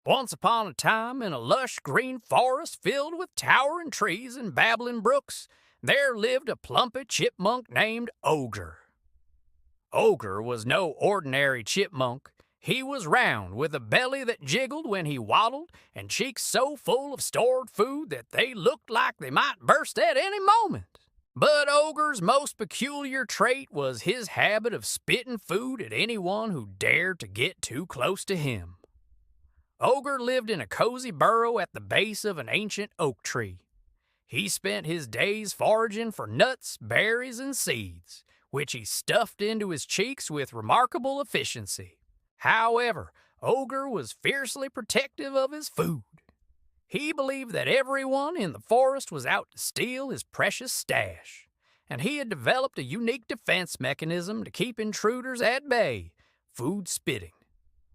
Once upon a time, in a lush green forest filled with towering trees and babbling brooks, there lived a plumpy chipmunk named Oger. Oger was no ordinary chipmunk. He was round, with a belly that jiggled when he waddled, and cheeks so full of stored food that they looked like they might burst at any moment. But Oger's most peculiar trait was his habit of spitting food at anyone who dared to get too close to him. Oger lived in a cozy burrow at the base of an ancient oak tree. He spent his days foraging for nuts, berries, and seeds, which he stuffed into his cheeks with remarkable efficiency. However, Oger was fiercely protective of his food. He believed that everyone in the forest was out to steal his precious stash, and he had developed a unique defense mechanism to keep intruders at bay: food spitting.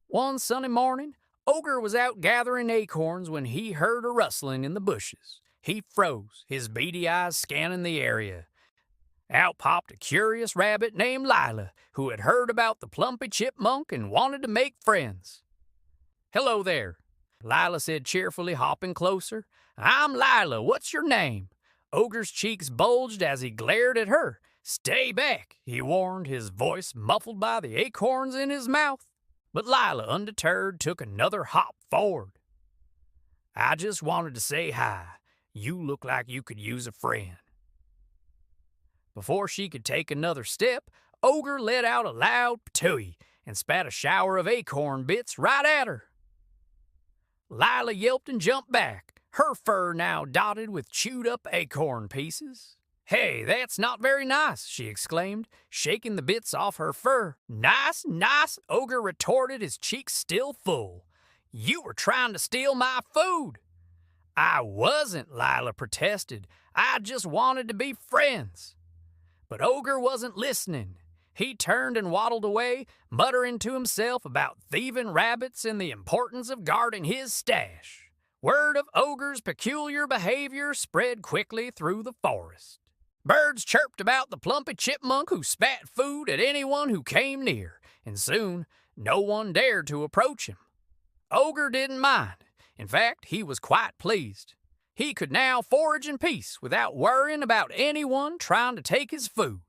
One sunny morning, Oger was out gathering acorns when he heard a rustling in the bushes. He froze, his beady eyes scanning the area. Out popped a curious rabbit named Lila, who had heard about the plumpy chipmunk and wanted to make friends. "Hello there," Lila said cheerfully, hopping closer. "I'm Lila. What's your name?" Oger's cheeks bulged as he glared at her. "Stay back," he warned, his voice muffled by the acorns in his mouth. But Lila, undeterred, took another hop forward. "I just wanted to say hi. You look like you could use a friend." Before she could take another step, Oger let out a loud patooey and spat a shower of acorn bits right at her. Lila yelped and jumped back, her fur now dotted with chewed-up acorn pieces. "Hey, that's not very nice," she exclaimed, shaking the bits off her fur. "Nice, nice," Oger retorted, his cheeks still full. "You were trying to steal my food." "I wasn't," Lila protested. "I just wanted to be friends." But Oger wasn't listening. He turned and waddled away, muttering to himself about thieving rabbits and the importance of guarding his stash. Word of Oger's peculiar behavior spread quickly through the forest. Birds chirped about the plumpy chipmunk who spat food at anyone who came near, and soon no one dared to approach him. Oger didn't mind. In fact, he was quite pleased. He could now forage in peace without worrying about anyone trying to take his food.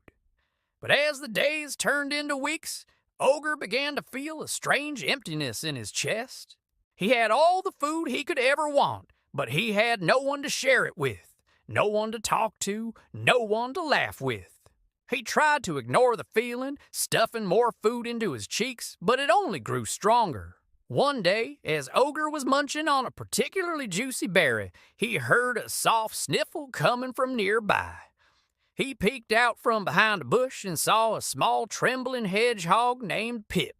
But as the days turned into weeks, Oger began to feel a strange emptiness in his chest. He had all the food he could ever want, but he had no one to share it with. No one to talk to, no one to laugh with. He tried to ignore the feeling, stuffing more food into his cheeks, but it only grew stronger. One day, as Oger was munching on a particularly juicy berry, he heard a soft sniffle coming from nearby. He peeked out from behind a bush and saw a small trembling hedgehog named Pip.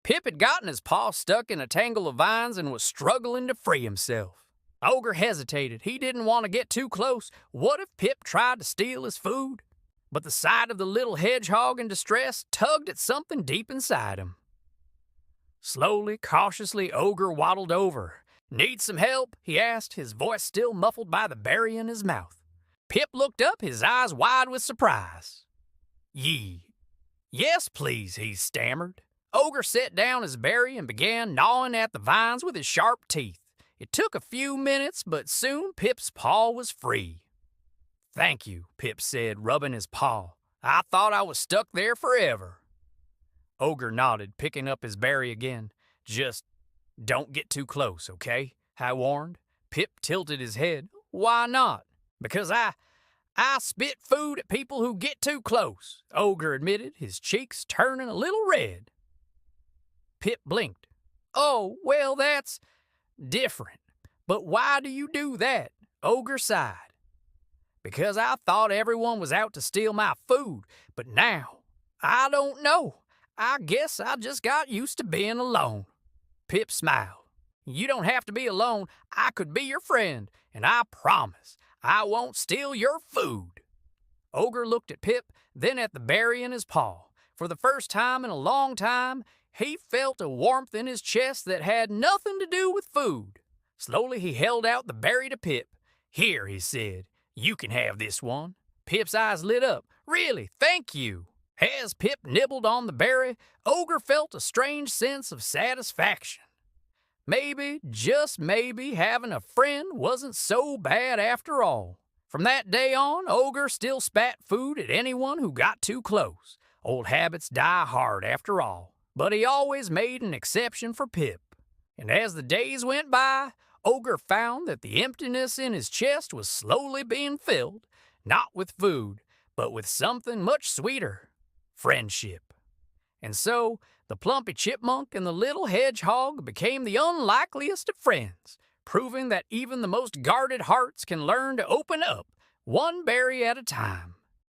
Pip had gotten his paw stuck in a tangle of vines and was struggling to free himself. Oger hesitated. He didn't want to get too close. What if Pip tried to steal his food? But the sight of the little hedgehog in distress tugged at something deep inside him. Slowly, cautiously, Oger waddled over. "Need some help?" he asked, his voice still muffled by the berry in his mouth. Pip looked up, his eyes wide with surprise. "Yes, please," he stammered. Oger set down his berry and began gnawing at the vines with his sharp teeth. It took a few minutes, but soon Pip's paw was free. "Thank you," Pip said, rubbing his paw. "I thought I was stuck there forever." Oger nodded, picking up his berry again. "Just don't get too close, okay?" I warned. Pip tilted his head. "Why not?" "Because I spit food at people who get too close," Oger admitted, his cheeks turning a little red. Pip blinked. "Oh, well, that's different. But why do you do that?" Oger sighed. "Because I thought everyone was out to steal my food, but now, I don't know. I guess I just got used to being alone." Pip smiled. "You don't have to be alone. I could be your friend, and I promise I won't steal your food." Oger looked at Pip, then at the berry in his paw. For the first time in a long time, he felt a warmth in his chest that had nothing to do with food. Slowly he held out the berry to Pip. "Here," he said, "you can have this one." Pip's eyes lit up. "Really, thank you." As Pip nibbled on the berry, Oger felt a strange sense of satisfaction. Maybe, just maybe, having a friend wasn't so bad after all. From that day on, Oger still spat food at anyone who got too close. Old habits die hard after all. But he always made an exception for Pip. And as the days went by, Oger found that the emptiness in his chest was slowly being filled, not with food, but with something much sweeter: friendship. And so, the Plumpy Chipmunk and the little hedgehog became the unlikeliest of friends, proving that even the most guarded hearts can learn to open up, one berry at a time.